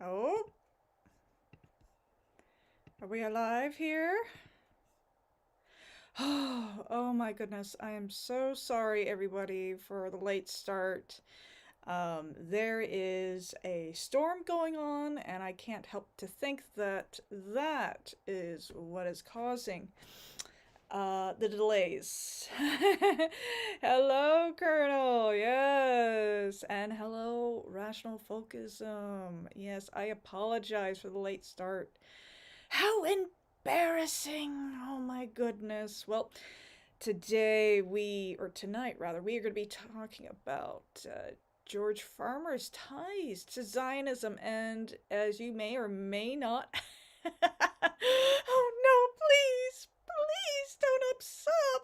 Oh, are we alive here? Oh my goodness. I am so sorry, everybody, for the late start. There is a storm going on, and I can't help to think that that is what is causing the delays. Hello, Colonel. Yes. And hello, Rational Folkism. Yes, I apologize for the late start. How embarrassing. Oh my goodness. Well, tonight rather, we are going to be talking about George Farmer's ties to Zionism, and as you may or may not. Oh no, please, please don't upsub.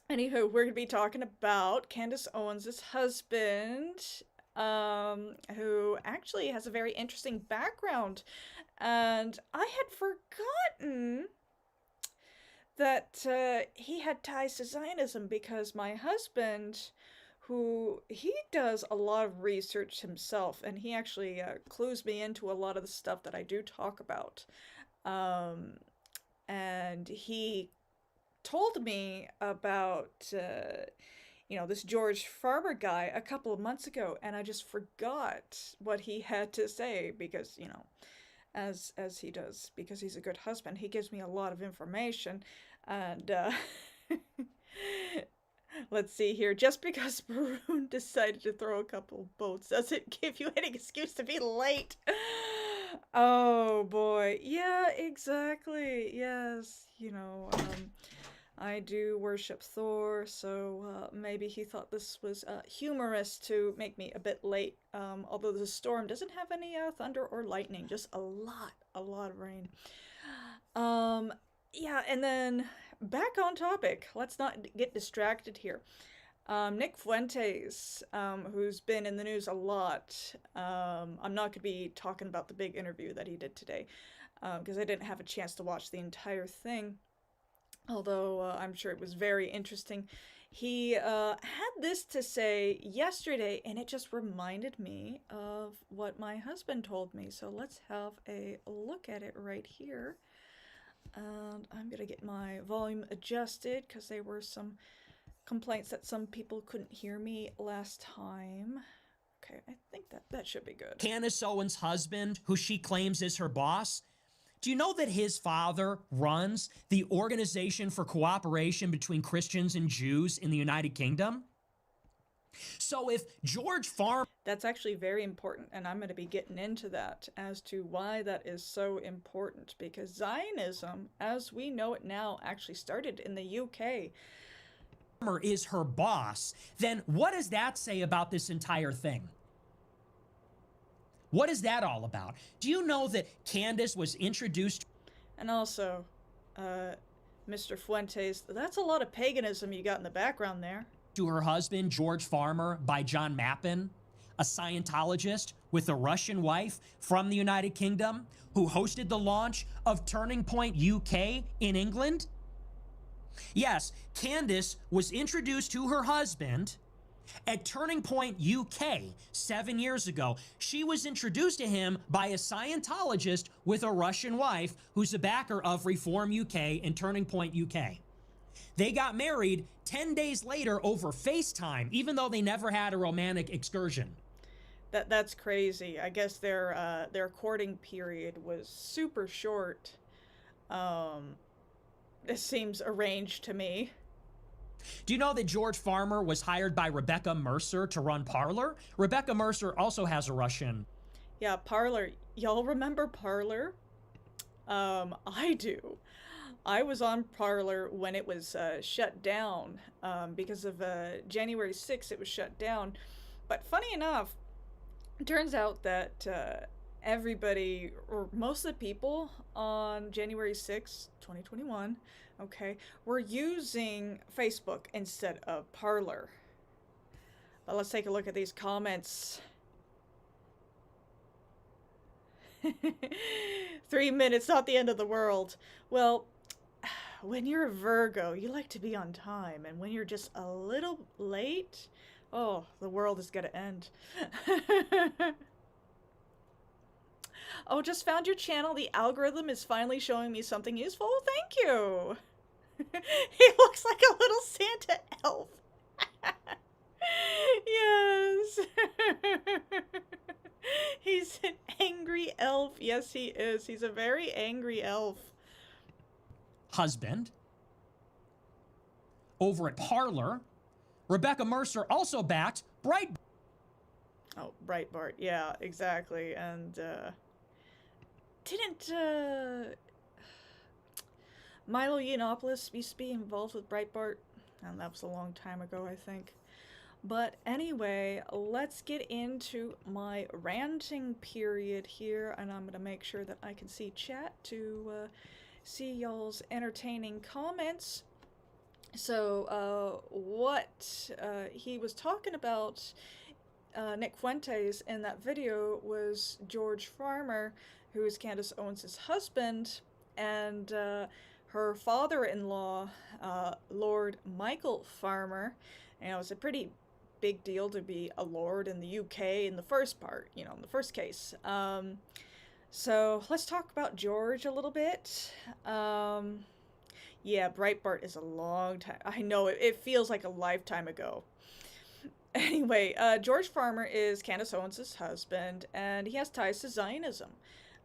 Anywho, we're going to be talking about Candace Owens' husband, who actually has a very interesting background. And I had forgotten that he had ties to Zionism because my husband, he does a lot of research himself, and he actually clues me into a lot of the stuff that I do talk about. And he told me about this George Farmer guy a couple of months ago, and I just forgot what he had to say because as he does, because he's a good husband, he gives me a lot of information. And let's see here, just because Rune decided to throw a couple boats doesn't give you any excuse to be late. Oh boy, yeah, exactly. Yes, I do worship Thor, so maybe he thought this was humorous to make me a bit late. Although the storm doesn't have any thunder or lightning, just a lot of rain. Yeah, and then back on topic. Let's not get distracted here. Nick Fuentes, who's been in the news a lot. I'm not going to be talking about the big interview that he did today, because I didn't have a chance to watch the entire thing. Although I'm sure it was very interesting. He had this to say yesterday, and it just reminded me of what my husband told me. So let's have a look at it right here. And I'm going to get my volume adjusted because there were some complaints that some people couldn't hear me last time. Okay, I think that should be good. Candace Owens' husband, who she claims is her boss, do you know that his father runs the Organization for Cooperation Between Christians and Jews in the United Kingdom? So if George Farmer... That's actually very important, and I'm going to be getting into that as to why that is so important, because Zionism, as we know it now, actually started in the UK. ...is her boss, then what does that say about this entire thing? What is that all about? Do you know that Candace was introduced... And also, Mr. Fuentes, that's a lot of paganism you got in the background there. ...to her husband, George Farmer, by John Mappin, a Scientologist with a Russian wife from the United Kingdom who hosted the launch of Turning Point UK in England? Yes, Candace was introduced to her husband at Turning Point UK 7 years ago. She was introduced to him by a Scientologist with a Russian wife who's a backer of Reform UK and Turning Point UK. They got married 10 days later over FaceTime, even though they never had a romantic excursion. That's crazy. I guess their courting period was super short. This seems arranged to me. Do you know that George Farmer was hired by Rebecca Mercer to run Parler? Rebecca Mercer also has a Russian... Yeah, Parler. Y'all remember Parler? I do. I was on Parler when it was shut down. Because of January 6th, it was shut down. But funny enough, it turns out that everybody, or most of the people on January 6th, 2021, okay, were using Facebook instead of Parler. But let's take a look at these comments. 3 minutes, not the end of the world. Well, when you're a Virgo, you like to be on time, and when you're just a little late, Oh, the world is gonna end. Oh, just found your channel. The algorithm is finally showing me something useful. Thank you. He looks like a little Santa elf. Yes. He's an angry elf. Yes, he is. He's a very angry elf. Husband. Over at Parler, Rebecca Mercer also backed Bright. Oh, Breitbart. Yeah, exactly. And didn't Milo Yiannopoulos used to be involved with Breitbart? And that was a long time ago, I think. But anyway, let's get into my ranting period here, and I'm going to make sure that I can see chat to see y'all's entertaining comments. So, what he was talking about, Nick Fuentes, in that video was George Farmer, who is Candace Owens' husband, and her father-in-law, Lord Michael Farmer. You know, it's a pretty big deal to be a lord in the UK in the first part, you know, in the first case. So let's talk about George a little bit. Yeah, Breitbart is a long time. I know, it feels like a lifetime ago. Anyway, George Farmer is Candace Owens' husband, and he has ties to Zionism.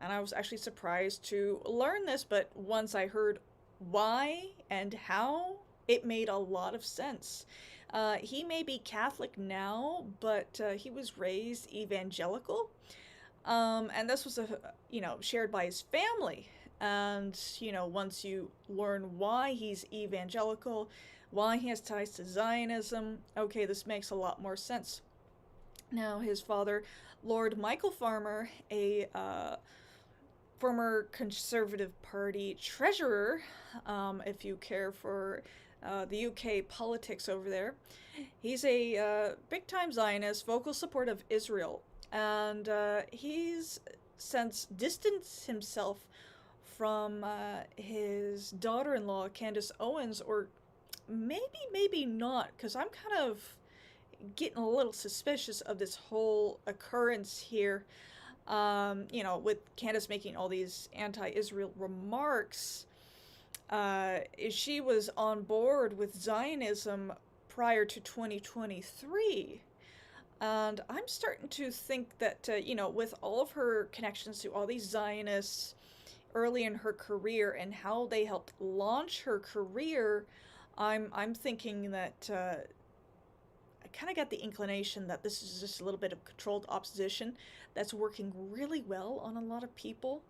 And I was actually surprised to learn this, but once I heard why and how, it made a lot of sense. He may be Catholic now, but he was raised evangelical. And this was, shared by his family. And, once you learn why he's evangelical, why he has ties to Zionism, okay, this makes a lot more sense. Now, his father, Lord Michael Farmer, a former Conservative Party treasurer, if you care for the UK politics over there, he's a big-time Zionist, vocal support of Israel, and he's since distanced himself from his daughter-in-law, Candace Owens, or maybe not, because I'm kind of getting a little suspicious of this whole occurrence here. With Candace making all these anti-Israel remarks, she was on board with Zionism prior to 2023. And I'm starting to think that, with all of her connections to all these Zionists early in her career and how they helped launch her career, I'm thinking that I kind of got the inclination that this is just a little bit of controlled opposition that's working really well on a lot of people.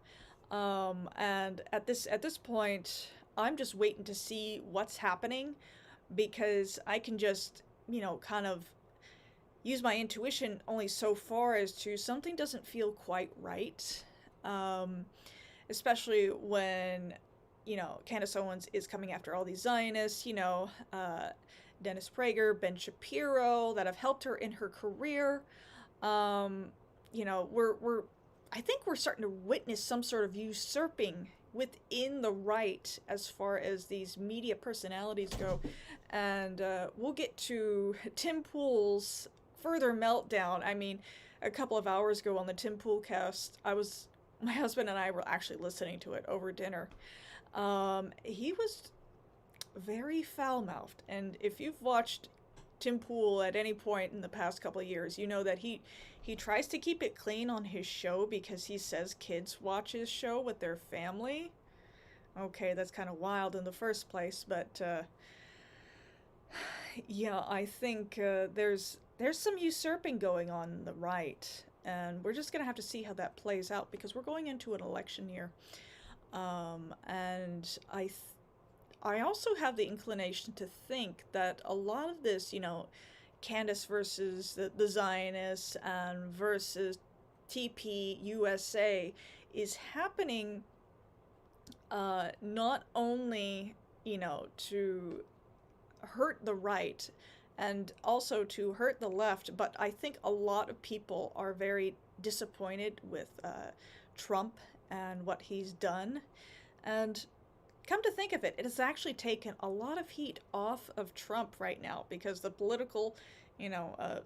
And at this point, I'm just waiting to see what's happening, because I can just, kind of use my intuition only so far as to something doesn't feel quite right. Especially when, Candace Owens is coming after all these Zionists, Dennis Prager, Ben Shapiro, that have helped her in her career. I think we're starting to witness some sort of usurping within the right as far as these media personalities go. And we'll get to Tim Pool's further meltdown. I mean, a couple of hours ago on the Tim Pool cast, my husband and I were actually listening to it over dinner. He was very foul-mouthed, and if you've watched Tim Pool at any point in the past couple of years, you know that he tries to keep it clean on his show because he says kids watch his show with their family. Okay, that's kind of wild in the first place, but yeah, I think there's some usurping going on in the right, and we're just gonna have to see how that plays out, because we're going into an election year. And I also have the inclination to think that a lot of this, Candace versus the Zionists and versus TP USA is happening not only, to hurt the right and also to hurt the left, but I think a lot of people are very disappointed with Trump and what he's done. And come to think of it, it has actually taken a lot of heat off of Trump right now, because the political,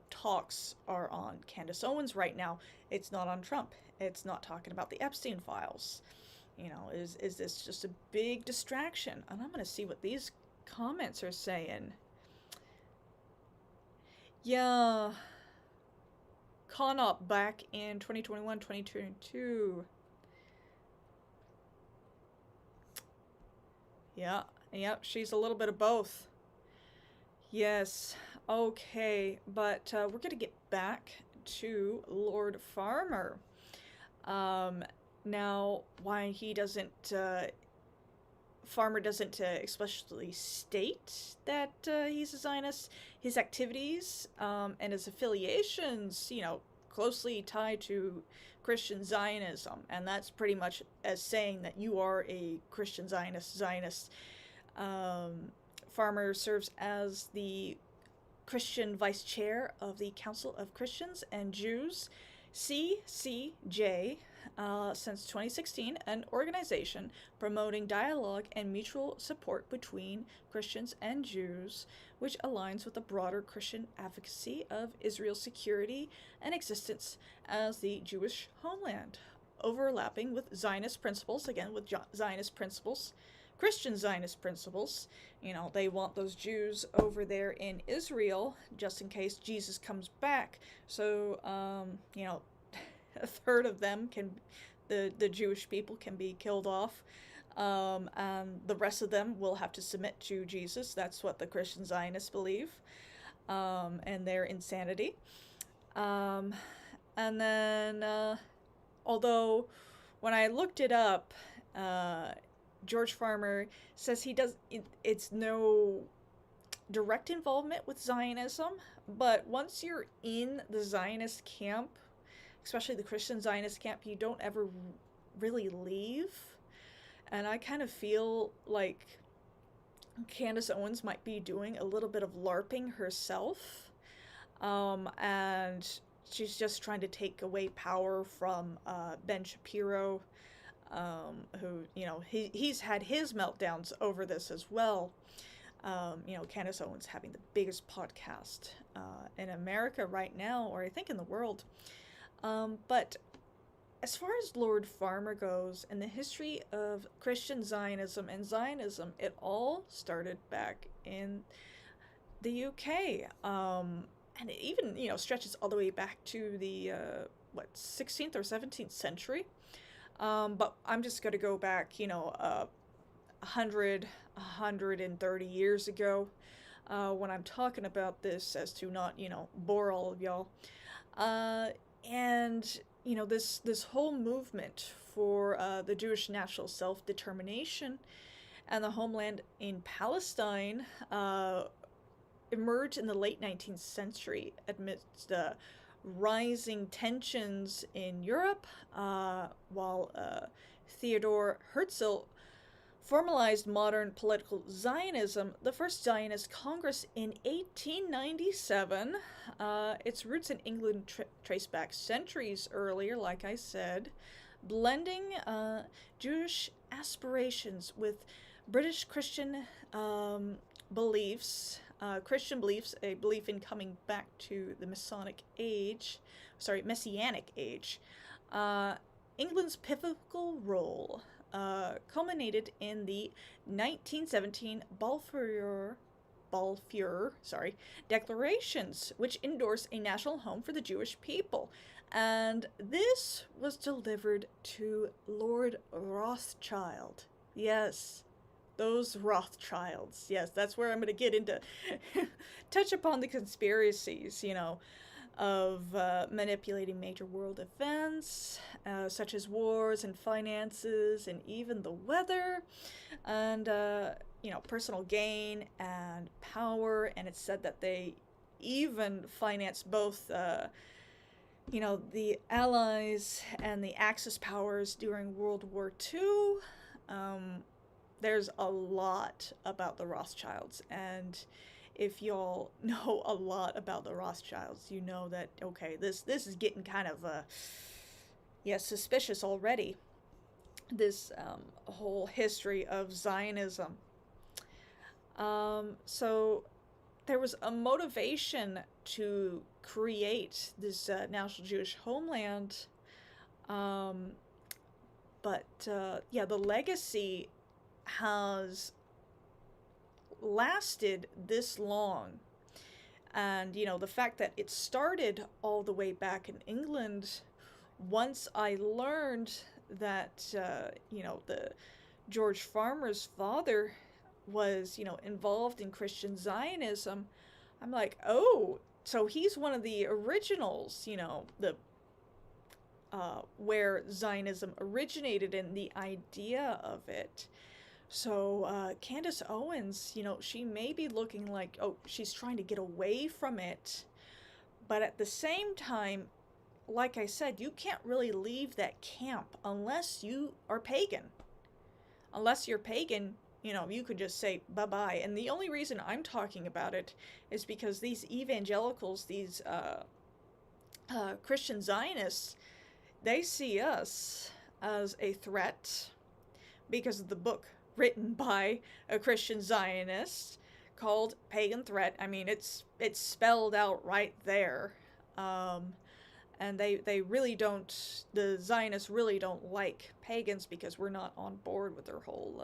talks are on Candace Owens right now. It's not on Trump. It's not talking about the Epstein files. Is this just a big distraction? And I'm going to see what these comments are saying. Yeah. Con-op back in 2021, 2022. Yeah, she's a little bit of both. Yes, okay, but we're going to get back to Lord Farmer. Now, why he doesn't, Farmer doesn't explicitly state that he's a Zionist, his activities and his affiliations, closely tied to Christian Zionism, and that's pretty much as saying that you are a Christian Zionist. Farmer serves as the Christian Vice Chair of the Council of Christians and Jews, CCJ, since 2016, an organization promoting dialogue and mutual support between Christians and Jews, which aligns with the broader Christian advocacy of Israel's security and existence as the Jewish homeland, overlapping with Zionist principles, again with Zionist principles, Christian Zionist principles. They want those Jews over there in Israel just in case Jesus comes back. So, a third of them the Jewish people can be killed off. And the rest of them will have to submit to Jesus. That's what the Christian Zionists believe. And their insanity. And then, although when I looked it up, George Farmer says it's no direct involvement with Zionism, but once you're in the Zionist camp, especially the Christian Zionist camp, you don't ever really leave. And I kind of feel like Candace Owens might be doing a little bit of LARPing herself, and she's just trying to take away power from Ben Shapiro, who, he's had his meltdowns over this as well. Candace Owens having the biggest podcast in America right now, or I think in the world. But as far as Lord Farmer goes, and the history of Christian Zionism and Zionism, it all started back in the UK. And it even, stretches all the way back to the, 16th or 17th century. But I'm just going to go back, 130 years ago, when I'm talking about this, as to not, bore all of y'all. And, this whole movement for the Jewish national self-determination and the homeland in Palestine emerged in the late 19th century amidst rising tensions in Europe, while Theodor Herzl formalized modern political Zionism. The first Zionist Congress in 1897. Its roots in England trace back centuries earlier, like I said, blending Jewish aspirations with British Christian beliefs, a belief in coming back to the Messianic age. England's pivotal role culminated in the 1917 Balfour declarations, which endorsed a national home for the Jewish people. And this was delivered to Lord Rothschild. Yes, those Rothschilds. Yes, that's where I'm going to get into, touch upon the conspiracies, of manipulating major world events, such as wars and finances and even the weather, and, personal gain and power. And it's said that they even financed both, the Allies and the Axis powers during World War II. There's a lot about the Rothschilds, and if y'all know a lot about the Rothschilds, you know that, okay, this is getting kind of, suspicious already. This whole history of Zionism. So there was a motivation to create this national Jewish homeland. Yeah, the legacy has lasted this long. And, you know, the fact that it started all the way back in England, once I learned that, you know, the George Farmer's father was, you know, involved in Christian Zionism, I'm like, oh, so he's one of the originals, you know, the where Zionism originated and the idea of it. So Candace Owens, you know, she may be looking like, oh, she's trying to get away from it. But at the same time, like I said, you can't really leave that camp unless you are pagan. Unless you're pagan, you know, you could just say bye-bye. And the only reason I'm talking about it is because these evangelicals, these Christian Zionists, they see us as a threat because of the book written by a Christian Zionist called Pagan Threat. I mean, it's spelled out right there. And they really don't, the Zionists really don't like pagans because we're not on board with their whole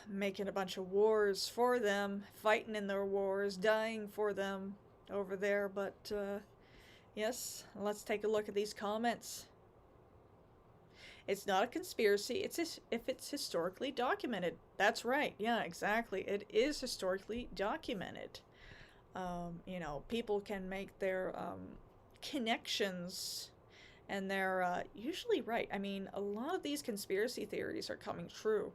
making a bunch of wars for them, fighting in their wars, dying for them over there. But yes, let's take a look at these comments. It's not a conspiracy, if it's historically documented. That's right, yeah, exactly. It is historically documented. You know, people can make their connections, and they're usually right. I mean, a lot of these conspiracy theories are coming true.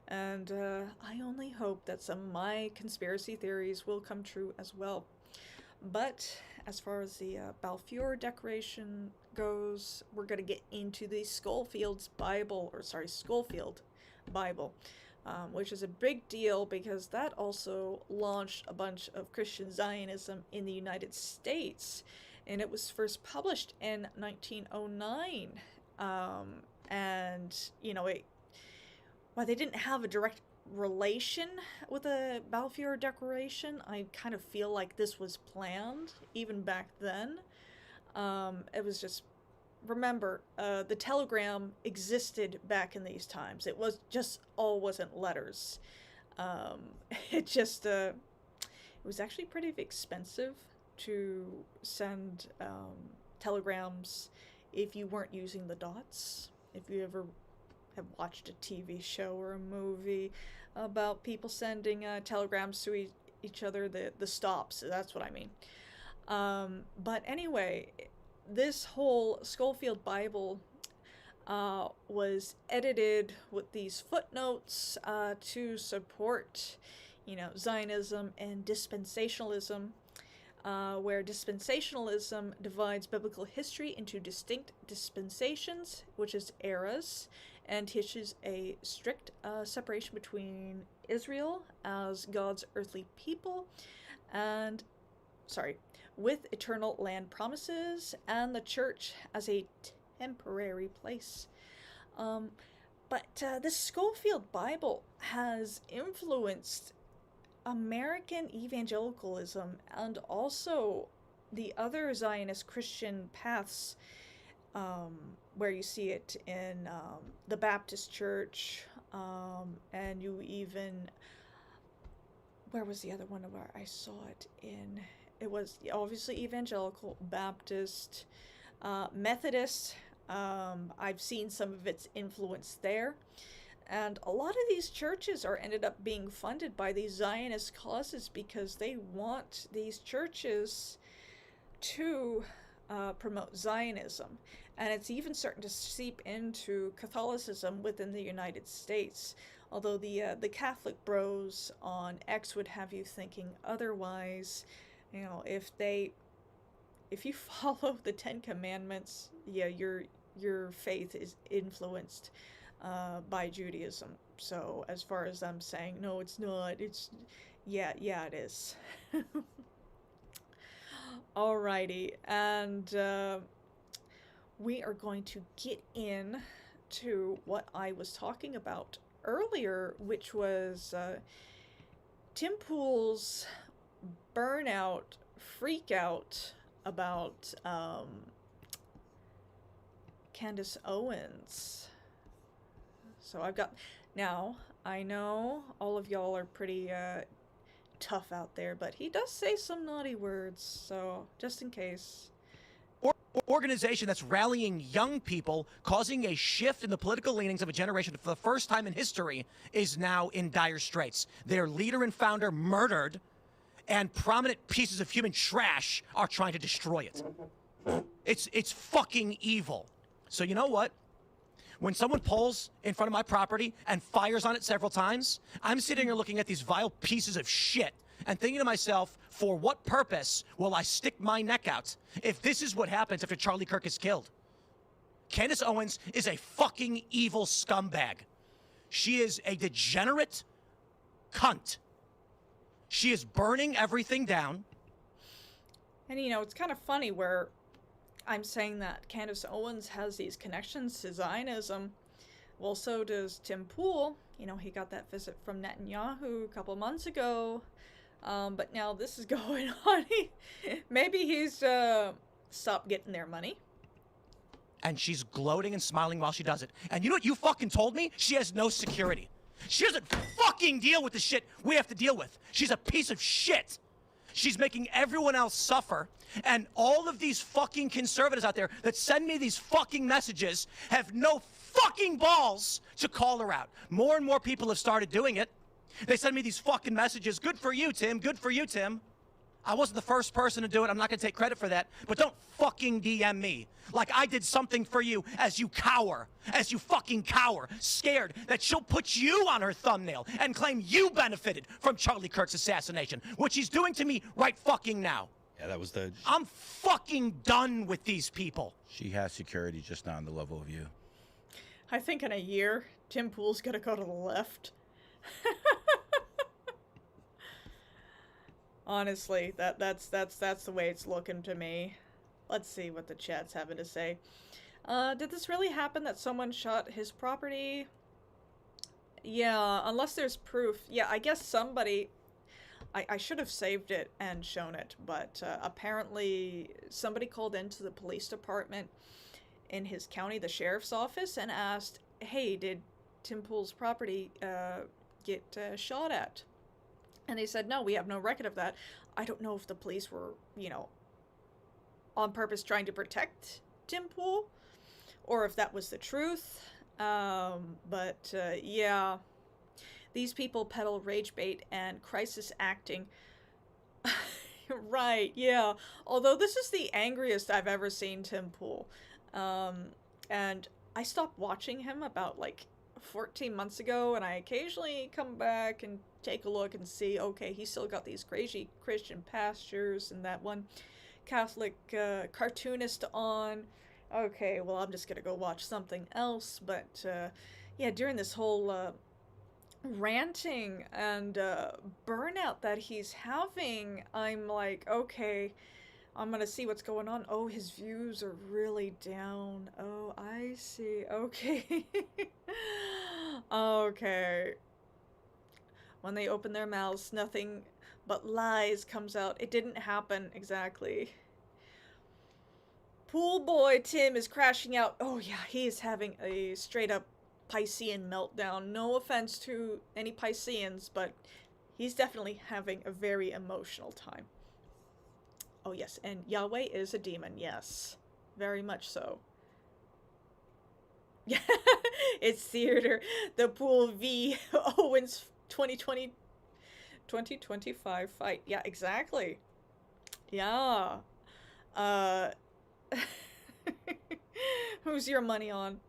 And I only hope that some of my conspiracy theories will come true as well. But as far as the Balfour Declaration goes, we're going to get into the Schofield Bible, which is a big deal because that also launched a bunch of Christian Zionism in the United States. And it was first published in 1909. And, you know, while they didn't have a direct relation with the Balfour Declaration, I kind of feel like this was planned even back then. It was just, remember, the telegram existed back in these times. It was just all wasn't letters. It was actually pretty expensive to send telegrams if you weren't using the dots. If you ever have watched a TV show or a movie about people sending telegrams to each other, the stops, that's what I mean. But anyway, this whole Schofield Bible was edited with these footnotes to support, you know, Zionism and dispensationalism, where dispensationalism divides biblical history into distinct dispensations, which is eras, and teaches a strict separation between Israel as God's earthly people with eternal land promises, and the church as a temporary place. But the Schofield Bible has influenced American evangelicalism and also the other Zionist Christian paths, where you see it in the Baptist Church, and you even, where was the other one where I saw it in? It was obviously evangelical, Baptist, Methodist. I've seen some of its influence there. And a lot of these churches are ended up being funded by these Zionist causes because they want these churches to promote Zionism. And it's even starting to seep into Catholicism within the United States. Although the Catholic bros on X would have you thinking otherwise. You know, if you follow the Ten Commandments, yeah, your faith is influenced by Judaism. So as far as I'm saying, no, it's not. Yeah, it is. Alrighty, and we are going to get in to what I was talking about earlier, which was Tim Pool's burnout, freak out about Candace Owens. So I've got... Now, I know all of y'all are pretty tough out there, but he does say some naughty words, so just in case. Organization that's rallying young people, causing a shift in the political leanings of a generation for the first time in history, is now in dire straits. Their leader and founder murdered, and prominent pieces of human trash are trying to destroy it. It's fucking evil. So you know what? When someone pulls in front of my property and fires on it several times, I'm sitting here looking at these vile pieces of shit and thinking to myself, for what purpose will I stick my neck out if this is what happens after Charlie Kirk is killed? Candace Owens is a fucking evil scumbag. She is a degenerate cunt. She is burning everything down. And you know, it's kind of funny where I'm saying that Candace Owens has these connections to Zionism. Well, so does Tim Pool. You know, he got that visit from Netanyahu a couple months ago. But now this is going on. Maybe he's stopped getting their money. And she's gloating and smiling while she does it. And you know what you fucking told me? She has no security. She doesn't fucking deal with the shit we have to deal with. She's a piece of shit. She's making everyone else suffer. And all of these fucking conservatives out there that send me these fucking messages have no fucking balls to call her out. More and more people have started doing it. They send me these fucking messages. Good for you, Tim. Good for you, Tim. I wasn't the first person to do it. I'm not going to take credit for that. But don't fucking DM me like I did something for you as you cower, as you fucking cower, scared that she'll put you on her thumbnail and claim you benefited from Charlie Kirk's assassination, which he's doing to me right fucking now. Yeah, that was the... I'm fucking done with these people. She has security, just not on the level of you. I think in a year, Tim Pool's gonna go to the left. Honestly, that's the way it's looking to me. Let's see what the chat's having to say. Did this really happen that someone shot his property? Yeah, unless there's proof. Yeah, I guess somebody... I should have saved it and shown it, but apparently somebody called into the police department in his county, the sheriff's office, and asked, hey, did Tim Pool's property get shot at? And they said, no, we have no record of that. I don't know if the police were, you know, on purpose trying to protect Tim Pool, or if that was the truth. But yeah, these people peddle rage bait and crisis acting. Right, yeah. Although this is the angriest I've ever seen Tim Pool. And I stopped watching him about, like, 14 months ago, and I occasionally come back and take a look and see, okay, he's still got these crazy Christian pastors and that one Catholic cartoonist on. Okay, well, I'm just gonna go watch something else. But yeah, during this whole ranting and burnout that he's having, I'm like, okay, I'm gonna see what's going on. Oh, his views are really down. Oh, I see. Okay. Okay. When they open their mouths, nothing but lies comes out. It didn't happen exactly. Pool boy Tim is crashing out. Oh yeah, he is having a straight up Piscean meltdown. No offense to any Pisceans, but he's definitely having a very emotional time. Oh yes, and Yahweh is a demon, yes. Very much so. Yeah, it's theater. The Pool v. Owens 2025 fight. Yeah, exactly. Yeah. Who's your money on?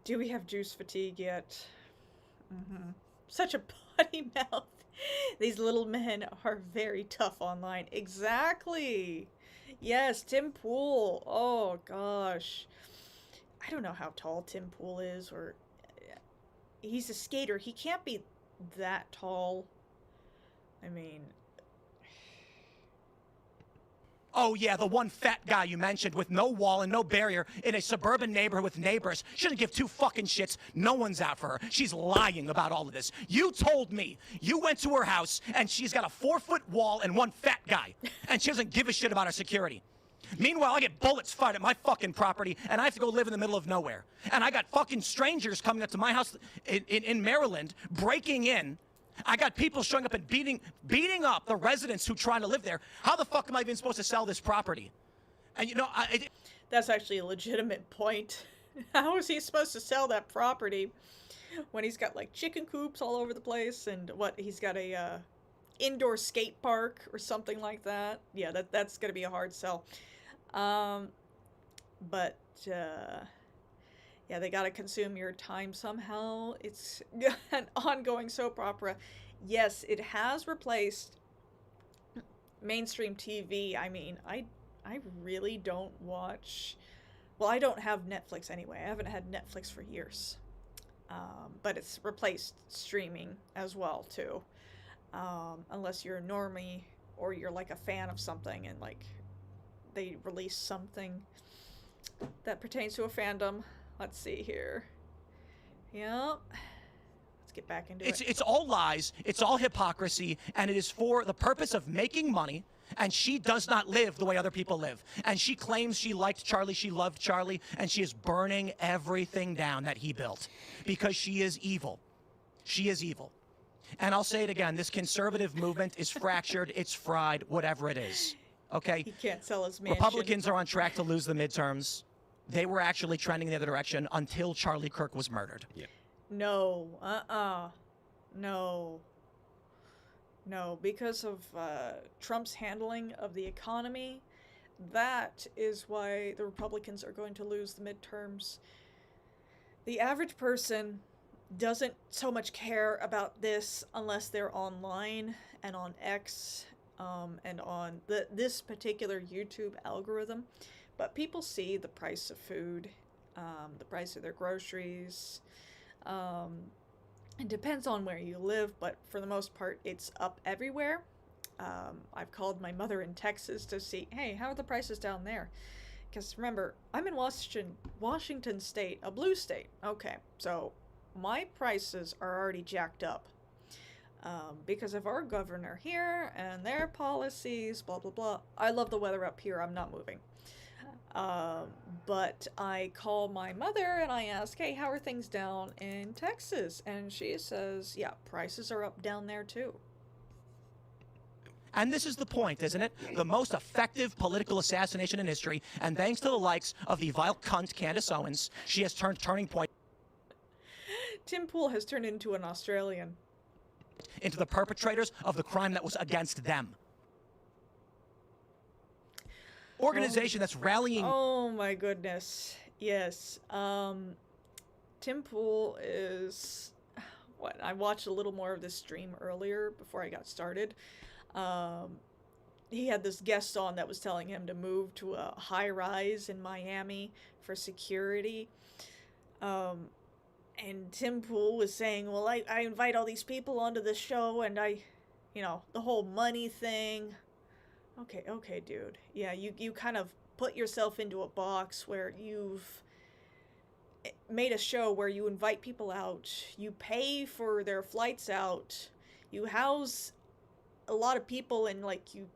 Do we have juice fatigue yet? Such a potty mouth. These little men are very tough online. Exactly. Yes, Tim Pool. Oh, gosh. I don't know how tall Tim Pool is, or... He's a skater. He can't be that tall. I mean... Oh, yeah, the one fat guy you mentioned with no wall and no barrier in a suburban neighborhood with neighbors. Shouldn't give two fucking shits. No one's out for her. She's lying about all of this. You told me you went to her house and she's got a 4-foot wall and one fat guy. And she doesn't give a shit about her security. Meanwhile, I get bullets fired at my fucking property and I have to go live in the middle of nowhere. And I got fucking strangers coming up to my house in Maryland, breaking in. I got people showing up and beating up the residents who trying to live there. How the fuck am I even supposed to sell this property? And you know, That's actually a legitimate point. How is he supposed to sell that property when he's got like chicken coops all over the place and what he's got a indoor skate park or something like that? Yeah, that's gonna be a hard sell. But yeah, they gotta consume your time somehow. It's an ongoing soap opera. Yes, it has replaced mainstream TV. I mean, I really don't watch... Well, I don't have Netflix anyway. I haven't had Netflix for years. But it's replaced streaming as well, too. Unless you're a normie or you're like a fan of something and like they release something that pertains to a fandom. Let's see here. Yep. Let's get back into it. It's all lies. It's all hypocrisy. And it is for the purpose of making money. And she does not live the way other people live. And she claims she liked Charlie. She loved Charlie. And she is burning everything down that he built. Because she is evil. She is evil. And I'll say it again. This conservative movement is fractured. It's fried. Whatever it is. Okay? He can't sell his mansion. Republicans are on track to lose the midterms. They were actually trending in the other direction until Charlie Kirk was murdered. Yeah. No. No. No, because of Trump's handling of the economy, that is why the Republicans are going to lose the midterms. The average person doesn't so much care about this unless they're online and on X and on this particular YouTube algorithm. But people see the price of food, the price of their groceries. It depends on where you live, but for the most part, it's up everywhere. I've called my mother in Texas to see, hey, how are the prices down there? Because remember, I'm in Washington State, a blue state. Okay, so my prices are already jacked up because of our governor here and their policies, blah, blah, blah. I love the weather up here. I'm not moving. But I call my mother and I ask, hey, how are things down in Texas? And she says, yeah, prices are up down there too. And this is the point, isn't it? The most effective political assassination in history. And thanks to the likes of the vile cunt Candace Owens, she has turned Turning Point Tim Pool has turned into an Australian. Into the perpetrators of the crime that was against them. Organization that's rallying... Oh my goodness. Yes. Tim Pool is... What? I watched a little more of this stream earlier before I got started. He had this guest on that was telling him to move to a high-rise in Miami for security. And Tim Pool was saying, well, I invite all these people onto the show and the whole money thing... Okay, dude. Yeah, you kind of put yourself into a box where you've made a show where you invite people out, you pay for their flights out, you house a lot of people, and, like, you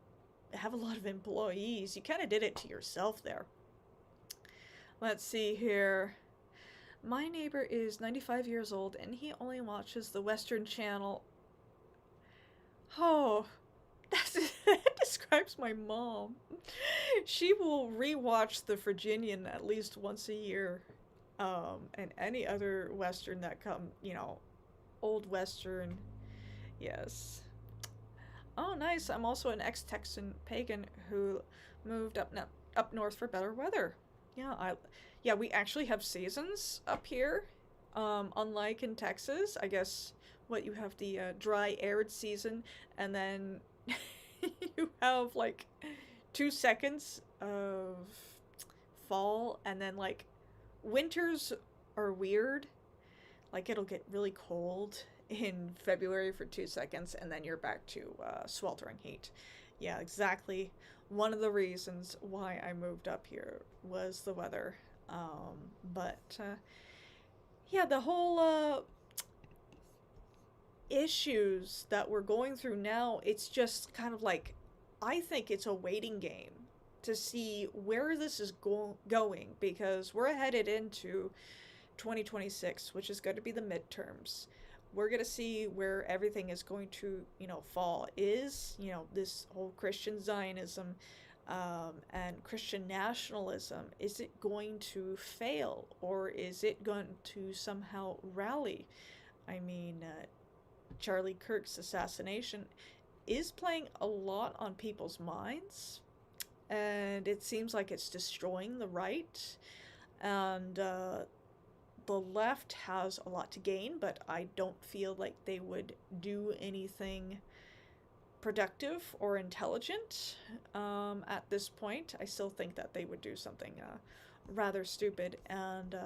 have a lot of employees. You kind of did it to yourself there. Let's see here. My neighbor is 95 years old, and he only watches the Western Channel. Oh... That describes my mom. She will rewatch The Virginian at least once a year. And any other Western that old Western. Yes. Oh, nice. I'm also an ex-Texan Pagan who moved up north for better weather. Yeah, we actually have seasons up here. Unlike in Texas, I guess you have the dry, arid season, and then you have like 2 seconds of fall, and then like winters are weird. Like it'll get really cold in February for 2 seconds, and then you're back to sweltering heat. Yeah, exactly one of the reasons why I moved up here was the weather. But yeah, the whole issues that we're going through now, it's just kind of like, I think it's a waiting game to see where this is going, because we're headed into 2026, which is going to be the midterms. We're going to see where everything is going to, fall. Is, this whole Christian Zionism and Christian nationalism, is it going to fail, or is it going to somehow rally? I mean, Charlie Kirk's assassination is playing a lot on people's minds, and it seems like it's destroying the right, and the left has a lot to gain, but I don't feel like they would do anything productive or intelligent at this point. I still think that they would do something rather stupid and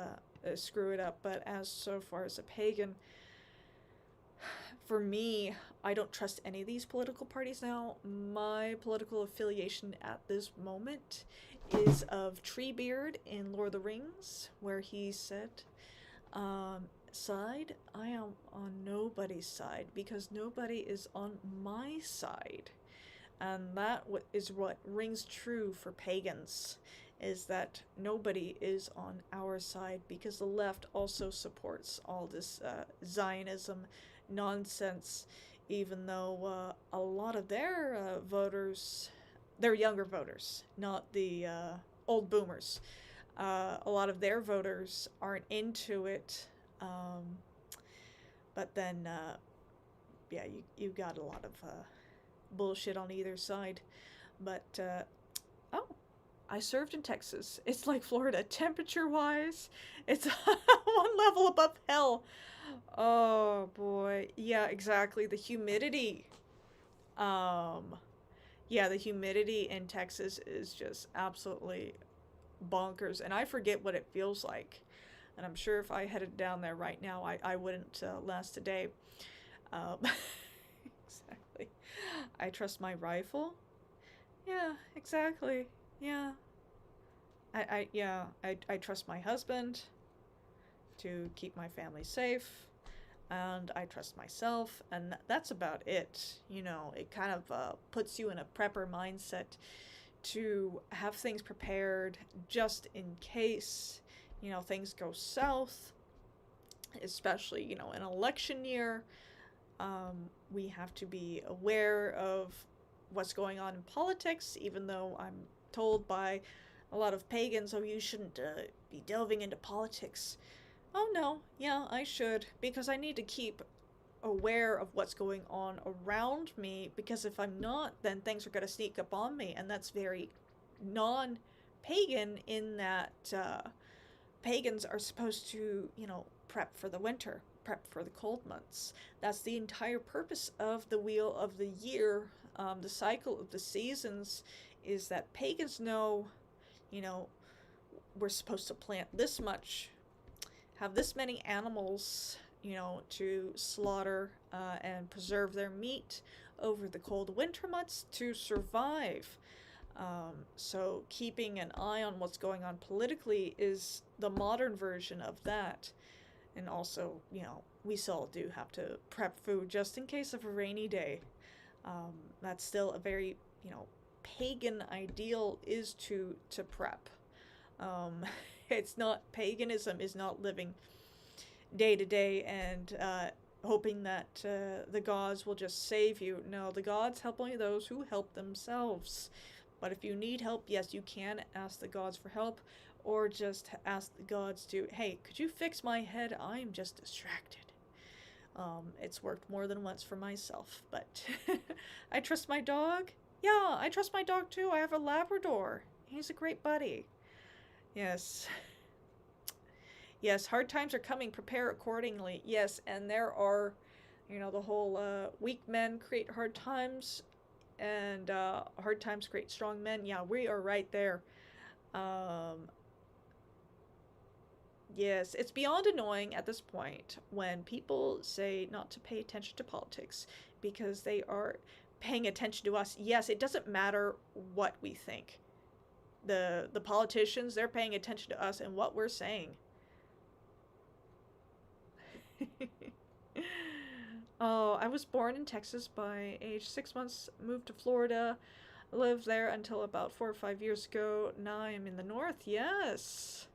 screw it up. But as so far as a pagan, for me, I don't trust any of these political parties now. My political affiliation at this moment is of Treebeard in Lord of the Rings, where he said, side, I am on nobody's side, because nobody is on my side. And that is what rings true for pagans, is that nobody is on our side, because the left also supports all this Zionism nonsense, even though a lot of their voters, they're younger voters, not the old boomers. A lot of their voters aren't into it, but then, yeah, you got a lot of bullshit on either side. But, oh, I served in Texas. It's like Florida. Temperature-wise, it's one level above hell. Oh, boy. Yeah, exactly. The humidity. Yeah, the humidity in Texas is just absolutely bonkers, and I forget what it feels like. And I'm sure if I headed down there right now, I wouldn't last a day. Exactly. I trust my rifle. Yeah, exactly. Yeah. I trust my husband to keep my family safe, and I trust myself, and that's about it. It kind of puts you in a prepper mindset to have things prepared just in case, things go south, especially, an election year. We have to be aware of what's going on in politics, even though I'm told by a lot of pagans, oh, you shouldn't be delving into politics. Oh, no, yeah, I should, because I need to keep aware of what's going on around me, because if I'm not, then things are going to sneak up on me, and that's very non-pagan in that pagans are supposed to, prep for the winter, prep for the cold months. That's the entire purpose of the Wheel of the Year, the cycle of the seasons, is that pagans know, we're supposed to plant this much, have this many animals, to slaughter and preserve their meat over the cold winter months to survive. So keeping an eye on what's going on politically is the modern version of that. And also, we still do have to prep food just in case of a rainy day. That's still a very, pagan ideal, is to prep. It's not, paganism is not living day to day and hoping that the gods will just save you. No, the gods help only those who help themselves. But if you need help, yes, you can ask the gods for help, or just ask the gods to, hey, could you fix my head? I'm just distracted. It's worked more than once for myself, but I trust my dog. Yeah, I trust my dog too. I have a Labrador. He's a great buddy. Yes. Yes, hard times are coming. Prepare accordingly. Yes, and there are, the whole weak men create hard times, and hard times create strong men. Yeah, we are right there. Yes, it's beyond annoying at this point when people say not to pay attention to politics, because they are paying attention to us. Yes, it doesn't matter what we think. The politicians, they're paying attention to us and what we're saying. Oh, I was born in Texas. By age 6 months, moved to Florida, lived there until about 4 or 5 years ago. Now I'm in the north. Yes.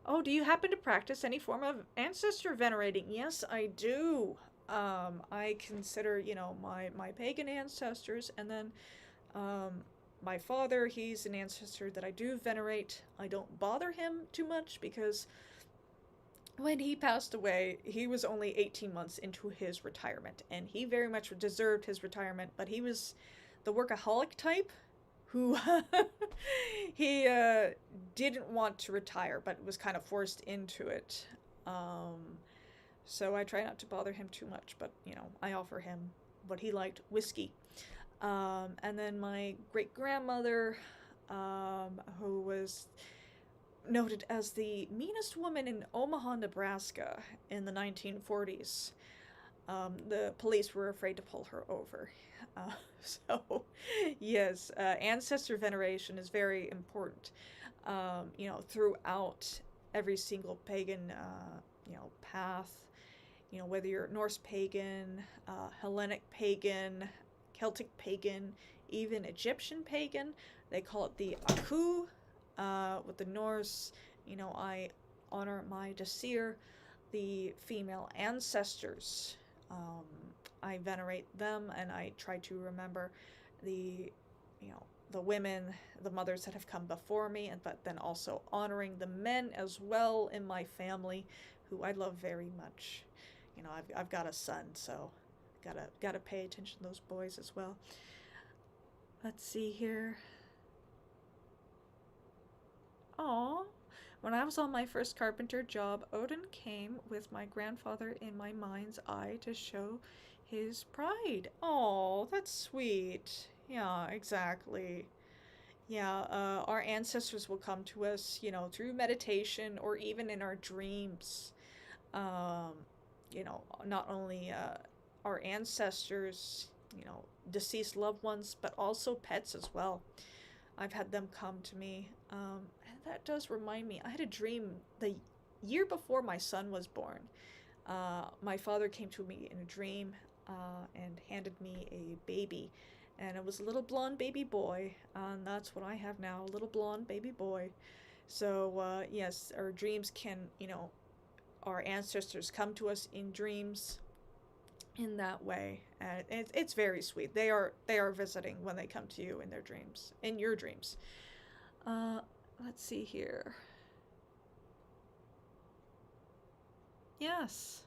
Oh, do you happen to practice any form of ancestor venerating? Yes, I do. I consider, you know, my pagan ancestors, and then my father, he's an ancestor that I do venerate. I don't bother him too much because when he passed away, he was only 18 months into his retirement, and he very much deserved his retirement, but he was the workaholic type who he didn't want to retire, but was kind of forced into it. So I try not to bother him too much, but, you know, I offer him what he liked, whiskey. And then my great-grandmother, who was noted as the meanest woman in Omaha, Nebraska in the 1940s. The police were afraid to pull her over. So, yes, ancestor veneration is very important, you know, throughout every single pagan, you know, path. You know, whether you're Norse pagan, Hellenic pagan, Celtic pagan, even Egyptian pagan, they call it the Aku. With the Norse, you know, I honor my Disir, the female ancestors. I venerate them, and I try to remember the, you know, the women, the mothers that have come before me, but then also honoring the men as well in my family, who I love very much. You know, I've got a son, so gotta pay attention to those boys as well. Let's see here. Aw. When I was on my first carpenter job, Odin came with my grandfather in my mind's eye to show his pride. Oh, that's sweet. Yeah, exactly. Yeah, our ancestors will come to us, you know, through meditation or even in our dreams. You know, not only our ancestors, you know, deceased loved ones, but also pets as well. I've had them come to me. And that does remind me, I had a dream the year before my son was born. My father came to me in a dream and handed me a baby. And it was a little blonde baby boy. And that's what I have now, a little blonde baby boy. So, yes, our dreams can, you know, our ancestors come to us in dreams in that way, and it's very sweet. They are visiting when they come to you in their dreams, in your dreams. Let's see here. Yes.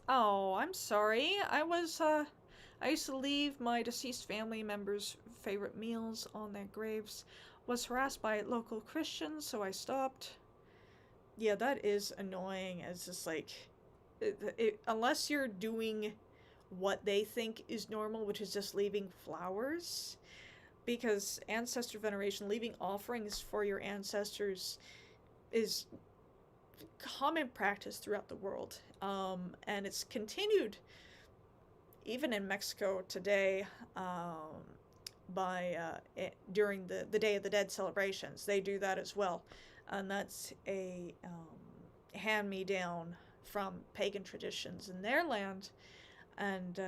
Oh, I'm sorry. I used to leave my deceased family members' favorite meals on their graves. Was harassed by local Christians, so I stopped. Yeah, that is annoying. It's just like, unless you're doing what they think is normal, which is just leaving flowers, because ancestor veneration, leaving offerings for your ancestors, is common practice throughout the world, and it's continued even in Mexico today. During the Day of the Dead celebrations, they do that as well, and that's a hand-me-down from pagan traditions in their land, and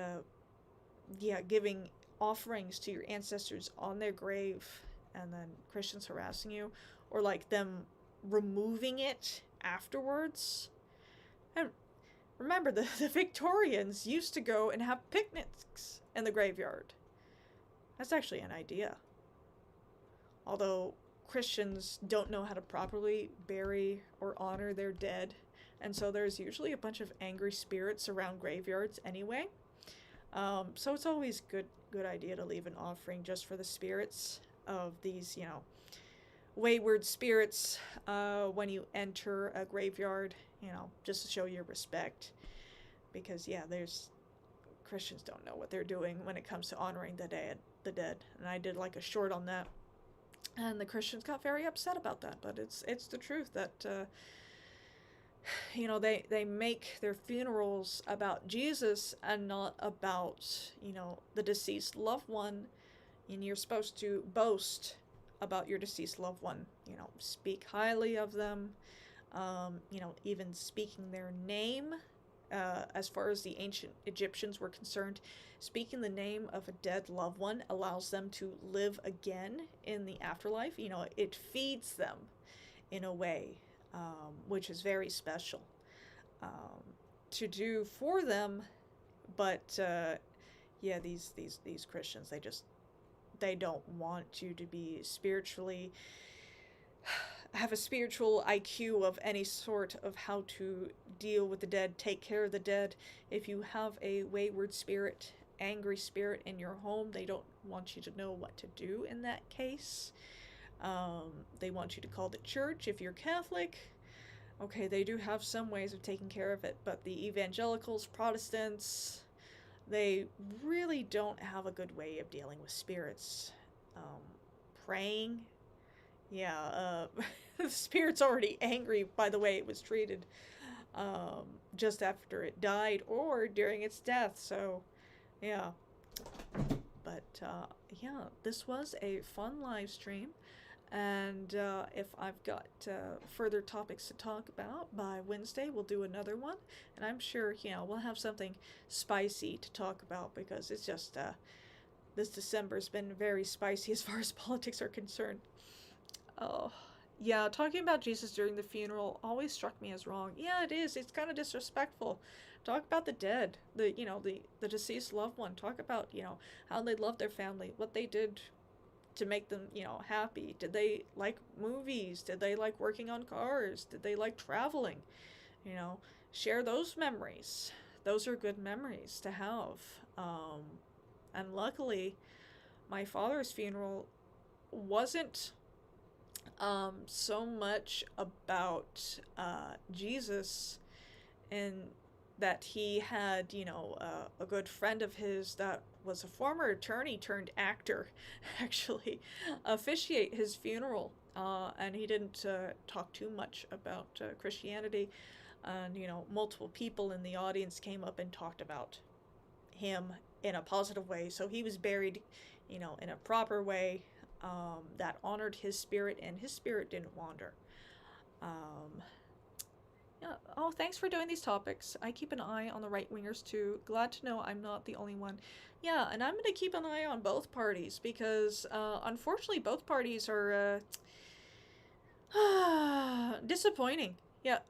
yeah, giving offerings to your ancestors on their grave, and then Christians harassing you, or like them removing it afterwards. And remember, the Victorians used to go and have picnics in the graveyard. That's actually an idea. Although Christians don't know how to properly bury or honor their dead, and so there's usually a bunch of angry spirits around graveyards anyway. So it's always good idea to leave an offering just for the spirits of these, you know, wayward spirits when you enter a graveyard, you know, just to show your respect. Because yeah, Christians don't know what they're doing when it comes to honoring the dead. And I did like a short on that. And the Christians got very upset about that, but it's the truth that they make their funerals about Jesus and not about the deceased loved one. And you're supposed to boast about your deceased loved one, speak highly of them, even speaking their name. As far as the ancient Egyptians were concerned, speaking the name of a dead loved one allows them to live again in the afterlife. It feeds them in a way, which is very special to do for them. But yeah, these Christians, they don't want you to be spiritually have a spiritual IQ of any sort of how to deal with the dead, take care of the dead. If you have a wayward spirit, angry spirit in your home, they don't want you to know what to do in that case. They want you to call the church if you're Catholic. Okay, they do have some ways of taking care of it, but the evangelicals, Protestants, they really don't have a good way of dealing with spirits. Praying, yeah, the spirit's already angry by the way it was treated just after it died or during its death, so yeah. But yeah, this was a fun live stream, and if I've got further topics to talk about by Wednesday, we'll do another one, and I'm sure we'll have something spicy to talk about, because it's just this December's been very spicy as far as politics are concerned. Oh, yeah, talking about Jesus during the funeral always struck me as wrong. Yeah, it is. It's kind of disrespectful. Talk about the dead, the deceased loved one. Talk about, how they loved their family, what they did to make them, happy. Did they like movies? Did they like working on cars? Did they like traveling? Share those memories. Those are good memories to have. And luckily, my father's funeral wasn't so much about Jesus, and that he had, a good friend of his that was a former attorney turned actor actually officiate his funeral, and he didn't talk too much about Christianity, and multiple people in the audience came up and talked about him in a positive way, so he was buried in a proper way that honored his spirit, and his spirit didn't wander. Yeah. Oh, thanks for doing these topics. I keep an eye on the right-wingers too. Glad to know I'm not the only one. Yeah, and I'm going to keep an eye on both parties, because unfortunately both parties are disappointing. Yeah.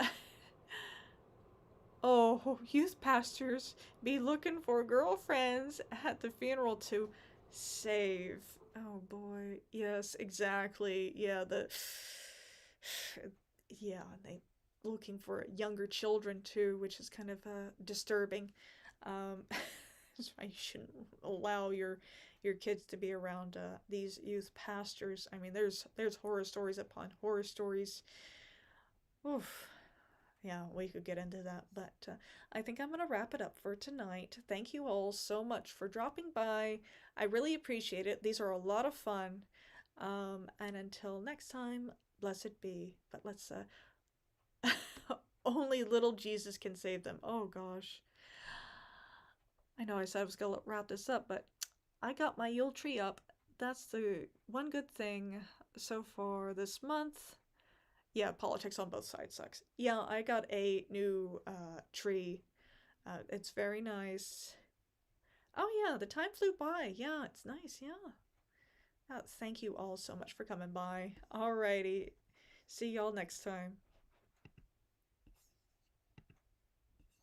Oh, youth pastors be looking for girlfriends at the funeral to save. Oh boy, yes, exactly. Yeah, they looking for younger children too, which is kind of disturbing. That's why you shouldn't allow your kids to be around these youth pastors. I mean, there's horror stories upon horror stories. Oof. Yeah, we could get into that, but I think I'm going to wrap it up for tonight. Thank you all so much for dropping by. I really appreciate it. These are a lot of fun. And until next time, blessed be. But let's, only little Jesus can save them. Oh gosh. I know I said I was going to wrap this up, but I got my Yule tree up. That's the one good thing so far this month. Yeah, politics on both sides sucks. Yeah, I got a new tree. It's very nice. Oh yeah, the time flew by. Yeah, it's nice, yeah. Thank you all so much for coming by. Alrighty. See y'all next time.